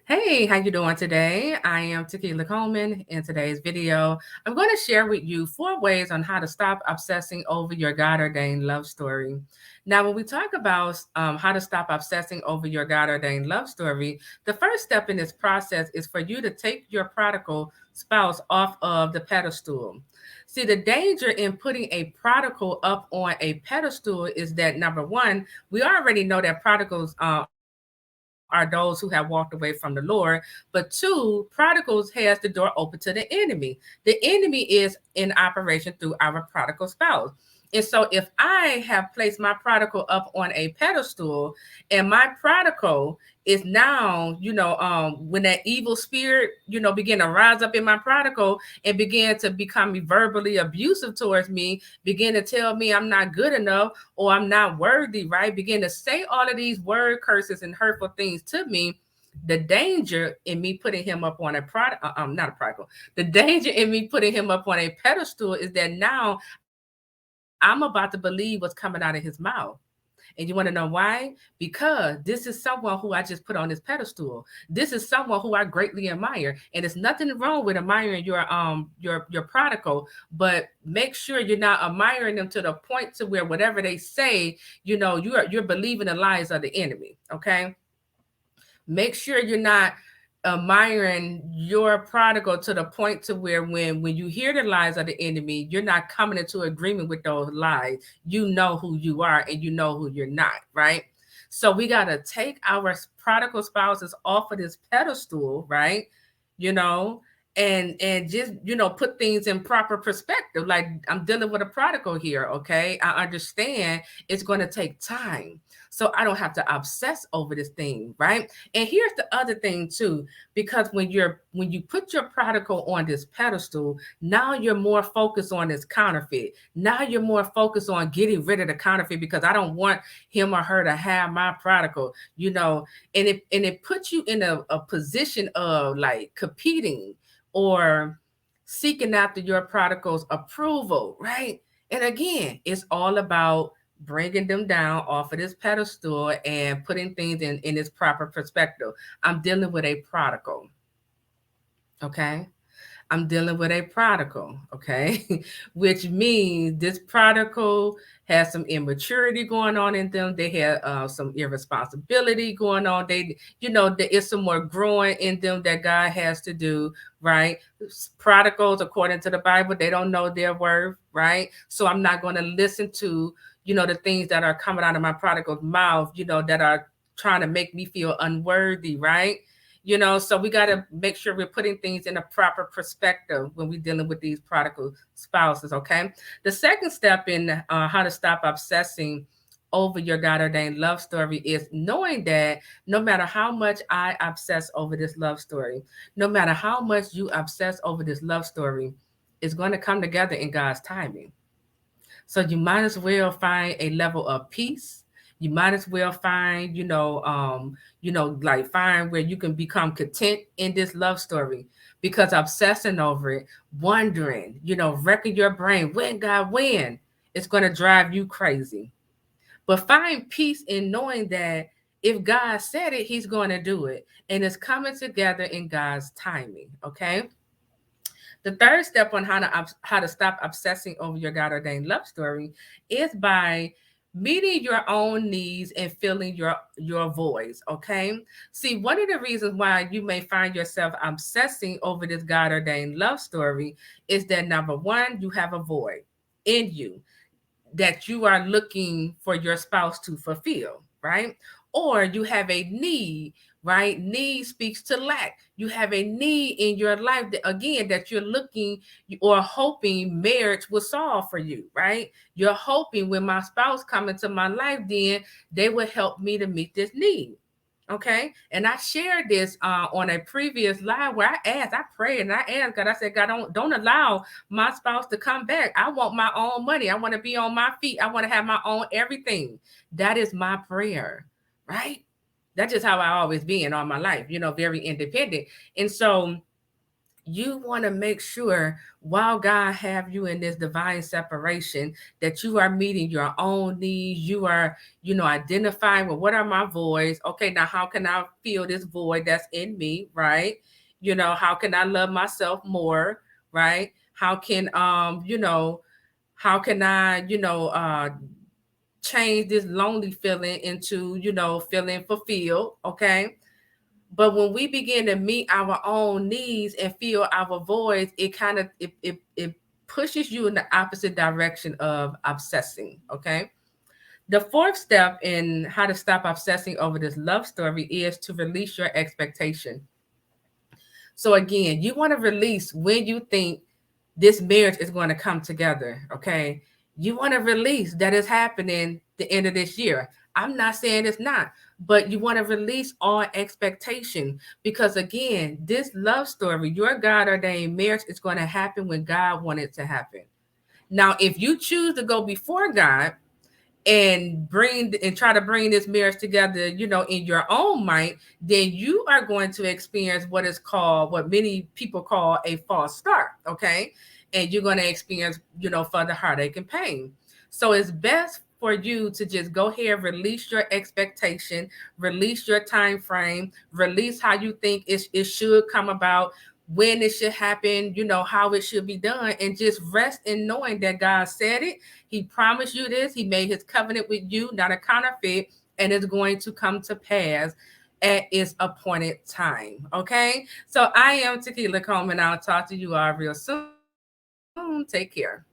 Hey, how you doing today? I am Tequila Coleman. In today's video, I'm going to share with you 4 ways on how to stop obsessing over your God-ordained love story. Now, when we talk about how to stop obsessing over your God-ordained love story, the first step in this process is for you to take your prodigal spouse off of the pedestal. See, the danger in putting a prodigal up on a pedestal is that number one, we already know that prodigals are those who have walked away from the Lord. But two, prodigals has the door open to the enemy. The enemy is in operation through our prodigal spouse. And so if I have placed my prodigal up on a pedestal and my prodigal is now, when that evil spirit, begin to rise up in my prodigal and begin to become verbally abusive towards me, begin to tell me I'm not good enough or I'm not worthy, right? Begin to say all of these word curses and hurtful things to me. The danger in me putting him up on a product, not a prodigal. The danger in me putting him up on a pedestal is that now I'm about to believe what's coming out of his mouth. And you want to know why? Because this is someone who I just put on this pedestal. This is someone who I greatly admire. And there's nothing wrong with admiring your prodigal, but make sure you're not admiring them to the point to where whatever they say, you're believing the lies of the enemy. Okay. Make sure you're not admiring your prodigal to the point to where when you hear the lies of the enemy, you're not coming into agreement with those lies. You know who you are and you know who you're not, right? So we got to take our prodigal spouses off of this pedestal, right? You know, and just put things in proper perspective. Like, I'm dealing with a prodigal here, okay? I understand it's going to take time, so I don't have to obsess over this thing, right? And here's the other thing too, because when you put your prodigal on this pedestal, now you're more focused on this counterfeit. Now you're more focused on getting rid of the counterfeit because I don't want him or her to have my prodigal, and it puts you in a position of like competing or seeking after your prodigal's approval, right? And again, it's all about bringing them down off of this pedestal and putting things in its proper perspective. I'm dealing with a prodigal, okay? I'm dealing with a prodigal, okay? Which means this prodigal has some immaturity going on in them. They have some irresponsibility going on. There is some more growing in them that God has to do, right? Prodigals, according to the Bible, they don't know their worth, right? So I'm not going to listen to, the things that are coming out of my prodigal's mouth, that are trying to make me feel unworthy, right? So we got to make sure we're putting things in a proper perspective when we're dealing with these prodigal spouses. Okay. The second step in how to stop obsessing over your God ordained love story is knowing that no matter how much I obsess over this love story, no matter how much you obsess over this love story, it's going to come together in God's timing. So you might as well find a level of peace. You might as well find, like find where you can become content in this love story, because obsessing over it, wondering, wrecking your brain, when God, when, it's going to drive you crazy. But find peace in knowing that if God said it, he's going to do it. And it's coming together in God's timing. Okay. The third step on how to stop obsessing over your God ordained love story is by meeting your own needs and filling your voids. Okay. See, one of the reasons why you may find yourself obsessing over this God ordained love story is that number one, you have a void in you that you are looking for your spouse to fulfill, right? Or you have a need, right? Need speaks to lack. You have a need in your life that, again, that you're looking or hoping marriage will solve for you, right? You're hoping when my spouse come into my life, then they will help me to meet this need. Okay. And I shared this on a previous live where I prayed and I asked God, I said, God, don't allow my spouse to come back. I want my own money. I want to be on my feet. I want to have my own everything. That is my prayer, right? That's just how I always been all my life, very independent. And so You want to make sure while God have you in this divine separation that you are meeting your own needs. You are, identifying, well, what are my voids? Okay, now how can I fill this void that's in me, right? How can I love myself more, right? How can I, change this lonely feeling into, feeling fulfilled, okay? But when we begin to meet our own needs and fill our voids, it pushes you in the opposite direction of obsessing. Okay. The fourth step in how to stop obsessing over this love story is to release your expectation. So again, you want to release when you think this marriage is going to come together. Okay. You want to release that is happening the end of this year. I'm not saying it's not, but you want to release all expectation because again, this love story, your God ordained marriage is going to happen when God wanted it to happen. Now, if you choose to go before God, and try to bring this marriage together, in your own might, then you are going to experience what many people call a false start. Okay. And you're going to experience, further heartache and pain. So it's best for you to just go ahead, release your expectation, release your time frame, release how you think it should come about, when it should happen, how it should be done, and just rest in knowing that God said it. He promised you this. He made his covenant with you, not a counterfeit, and it's going to come to pass at its appointed time. Okay. So I am Tequila Coleman. I'll talk to you all real soon. Take care.